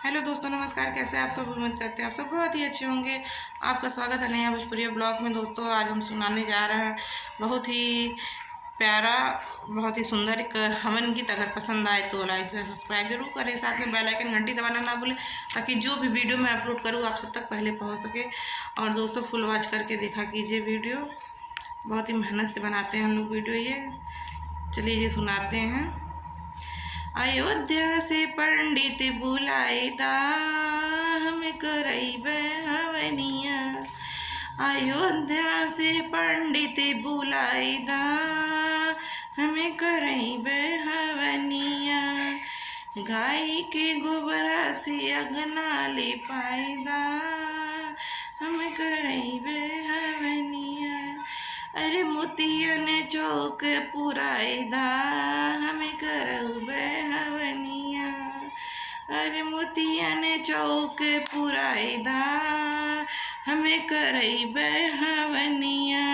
Hello दोस्तों, नमस्कार। कैसे आप सब? उम्मीद करते हैं आप सब बहुत ही अच्छे होंगे। आपका स्वागत है नया भोजपुरी ब्लॉग में। दोस्तों, आज हम सुनाने जा रहे हैं बहुत ही प्यारा, बहुत ही सुंदर एक हवन गीत। अगर पसंद आए तो लाइक से सब्सक्राइब जरूर करें, साथ में बेल आइकन घंटी दबाना ना भूलें, ताकि जो भी वीडियो मैं अपलोड करूँ आप सब तक पहले पहुँच सके। और दोस्तों, फुल वॉच करके देखा कीजिए वीडियो। बहुत ही मेहनत से बनाते हैं हम लोग वीडियो। ये चलिए ये सुनाते हैं। अयोध्या से पंडित बुलाएदा, हमें करैबे हवनिया। अयोध्या से पंडित बुलाएदा, हमें करैबे हवनिया। गाय के गोबरा से अगना लिपाएदा, हमें करैबे हवनिया। अरे मोतियन चौक पुराएदा, हमें करौबे हवनिया। अरे मोतियन चौक पुराएदा, हमें करैबे हवनिया।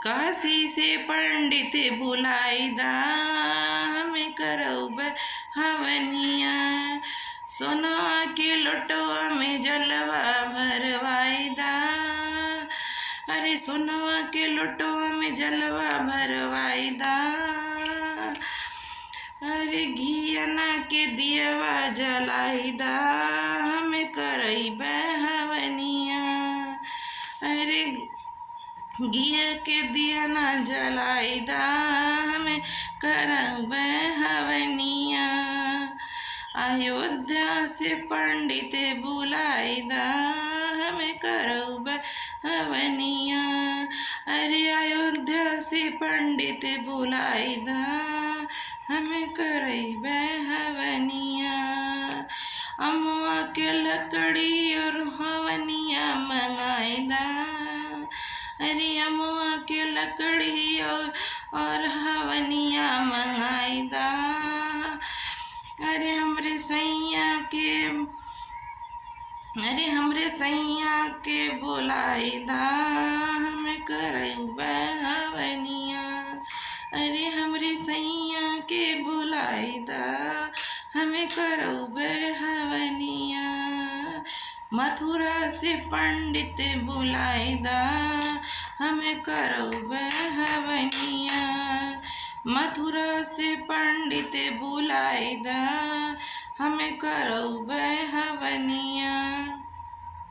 काशी से पंडित बुलाएदा, हमें करौबे हवनिया। सोनवा के लोटवा में जलवा भरवाएदा, अरे सोनवा के लोटवा में जलवा भरवाएदा। अरे घियना के दियवा जलाएदा, हमें करैबे हवनिया। अरे घिया के दियना जलाएदा, हमें करैबे हवनिया। अयोध्या से पंडित बुलाएदा, हमें करौबे हवनिया। अरे अयोध्या से पंडित बुलाएदा, हमें करैबे हवनिया। अमवा के लकड़ी और हवनिया मंगाएदा। अरे अमवा के लकड़ी और हवनिया मंगाएदा। अरे हमरे सैया के बुलाएदा, हमें करैबे हवनिया। अरे हमरे सैया के बुलाएदा, हमें करौबे हवनिया। मथुरा से पंडित बुलाएदा, हमें करौबे हवनिया। मथुरा से पंडित बुलाएदा, हमें करौबे हवनिया।